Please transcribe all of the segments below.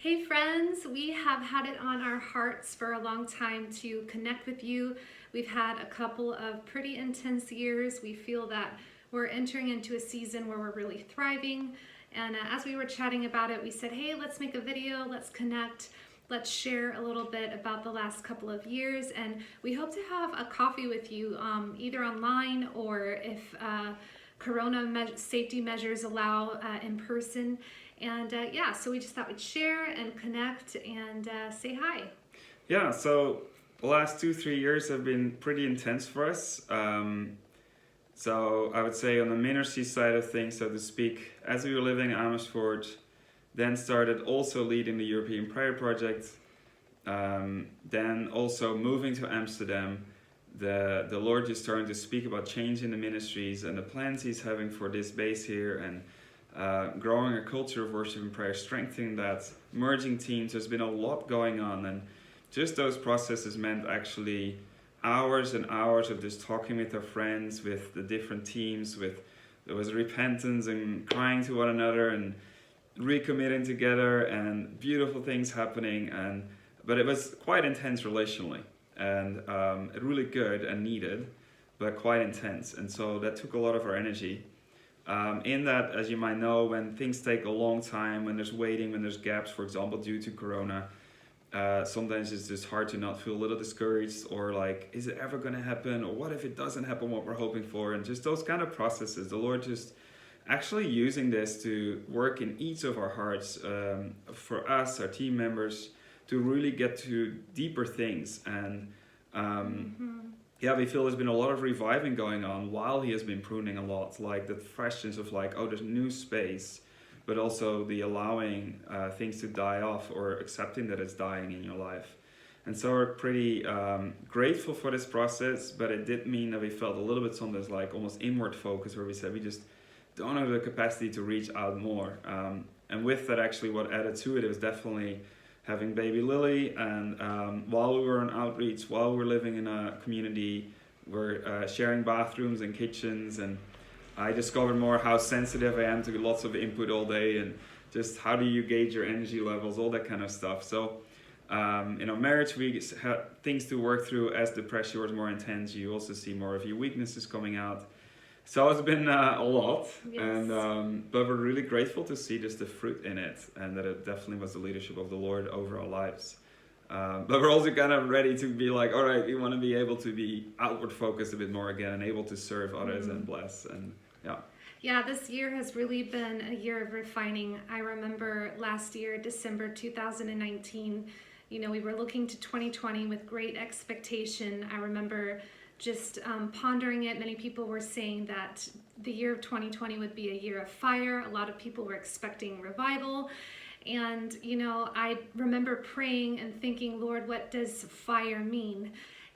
Hey friends, we have had it on our hearts for a long time to connect with you. We've had a couple of pretty intense years. We feel that we're entering into a season where we're really thriving. And as we were chatting about it, we said, hey, let's make a video, let's connect, let's share a little bit about the last couple of years. And we hope to have a coffee with you either online or if safety measures allow in person. And yeah, so we just thought we'd share and connect and say hi. Yeah, so the last 2-3 years have been pretty intense for us. So I would say on the ministry side of things, so to speak, as we were living in Amersfoort, then started also leading the European Prayer Project, then also moving to Amsterdam. The Lord just starting to speak about changing the ministries and the plans He's having for this base here, and growing a culture of worship and prayer, strengthening that, merging teams. There's been a lot going on, and just those processes meant actually hours and hours of just talking with our friends, with the different teams, there was repentance and crying to one another and recommitting together and beautiful things happening, but it was quite intense relationally, and really good and needed, but quite intense, and so that took a lot of our energy. In that, as you might know, when things take a long time, when there's waiting, when there's gaps, for example, due to Corona, sometimes it's just hard to not feel a little discouraged, or like, is it ever going to happen? Or what if it doesn't happen what we're hoping for? And just those kind of processes, the Lord just actually using this to work in each of our hearts, for us, our team members, to really get to deeper things. And yeah, we feel there's been a lot of reviving going on while He has been pruning a lot, like the freshness of like, oh, there's new space, but also the allowing things to die off, or accepting that it's dying in your life. And so we're pretty grateful for this process, but it did mean that we felt a little bit sometimes like almost inward focus, where we said we just don't have the capacity to reach out more. And with that, actually what added to it was definitely having baby Lily, and while we were on outreach, while we were living in a community, we're sharing bathrooms and kitchens, and I discovered more how sensitive I am to lots of input all day, and just how do you gauge your energy levels, all that kind of stuff. So in our marriage, we had things to work through. As the pressure was more intense, you also see more of your weaknesses coming out. So it's been a lot, Yes. and but we're really grateful to see just the fruit in it, and that it definitely was the leadership of the Lord over our lives. But we're also kind of ready to be like, all right, we want to be able to be outward focused a bit more again, and able to serve others and bless, and yeah. Yeah, this year has really been a year of refining. I remember last year, December 2019, we were looking to 2020 with great expectation. I remember just pondering it. Many people were saying that the year of 2020 would be a year of fire. A lot of people were expecting revival. And, I remember praying and thinking, Lord, what does fire mean?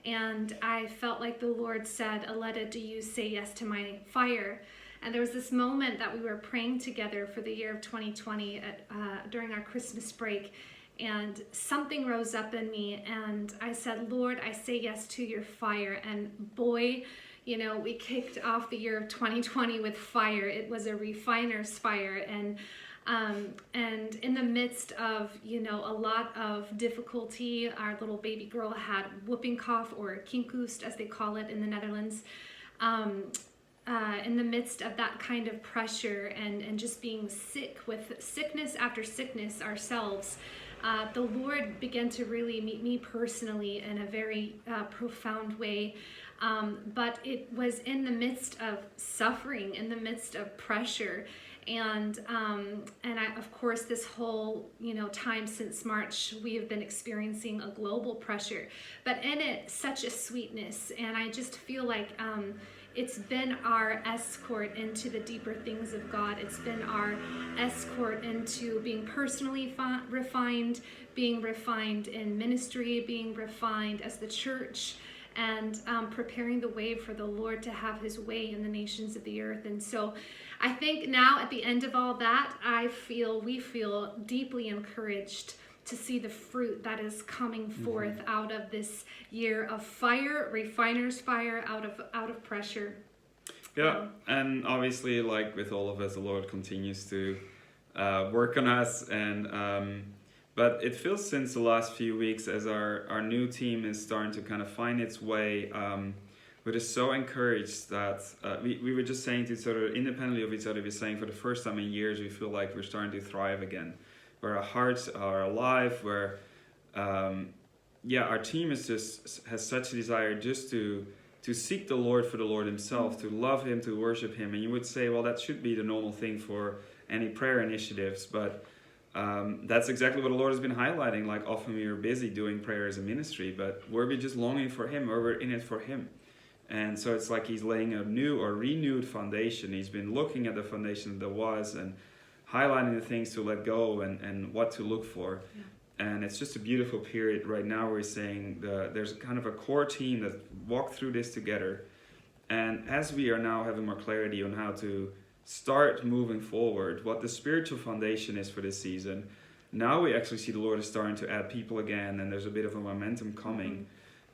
And I felt like the Lord said, Aletta, do you say yes to my fire? And there was this moment that we were praying together for the year of 2020 during our Christmas break. And something rose up in me, and I said, Lord, I say yes to your fire. And boy, we kicked off the year of 2020 with fire. It was a refiner's fire. And in the midst of, a lot of difficulty, our little baby girl had whooping cough, or kinkhoest as they call it in the Netherlands. In the midst of that kind of pressure, and just being sick with sickness after sickness ourselves, the Lord began to really meet me personally in a very profound way. But it was in the midst of suffering, in the midst of pressure. And of course, this whole, time since March, we have been experiencing a global pressure, but in it, such a sweetness. And I just feel like it's been our escort into the deeper things of God. It's been our escort into being personally refined, being refined in ministry, being refined as the church, and preparing the way for the Lord to have His way in the nations of the earth. And so I think now at the end of all that, we feel deeply encouraged to see the fruit that is coming forth out of this year of fire, refiner's fire, out of pressure. Yeah, and obviously, like with all of us, the Lord continues to work on us, and But it feels since the last few weeks as our new team is starting to kind of find its way. We're just so encouraged that we were just saying to each other, independently of each other, we're saying for the first time in years, we feel like we're starting to thrive again. Where our hearts are alive, where our team has such a desire just to seek the Lord for the Lord himself, to love him, to worship him. And you would say, well, that should be the normal thing for any prayer initiatives, but that's exactly what the Lord has been highlighting. Like often we are busy doing prayer as a ministry, but we're just longing for him, or we're in it for him. And so it's like he's laying a new or renewed foundation. He's been looking at the foundation that was and highlighting the things to let go and what to look for. Yeah. And it's just a beautiful period right now where he's saying there's kind of a core team that walked through this together. And as we are now having more clarity on how to start moving forward, what the spiritual foundation is for this season, now we actually see the Lord is starting to add people again, and there's a bit of a momentum coming.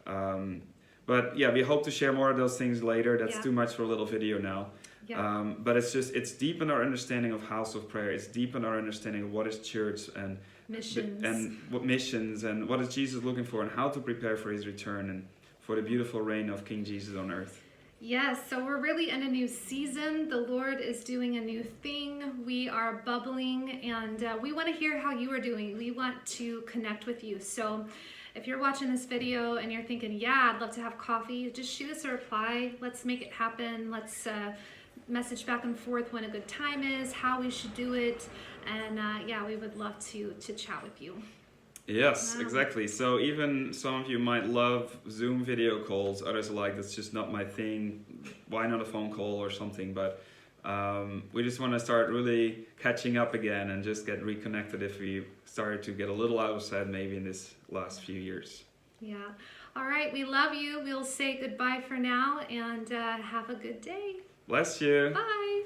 But yeah, we hope to share more of those things later. That's too much for a little video now. Yeah. But it's deepened our understanding of house of prayer. It's deepened our understanding of what is church and missions and what is Jesus looking for and how to prepare for his return and for the beautiful reign of King Jesus on earth. Yes, so we're really in a new season. The Lord is doing a new thing. We are bubbling, and we want to hear how you are doing. We want to connect with you. So if you're watching this video and you're thinking, yeah, I'd love to have coffee, just shoot us a reply. Let's make it happen. Let's message back and forth when a good time is, how we should do it. And we would love to chat with you. Yes, exactly. So even some of you might love Zoom video calls. Others are like, that's just not my thing. Why not a phone call or something? But we just want to start really catching up again and just get reconnected if we started to get a little outside maybe in this last few years. Yeah. All right. We love you. We'll say goodbye for now and have a good day. Bless you. Bye.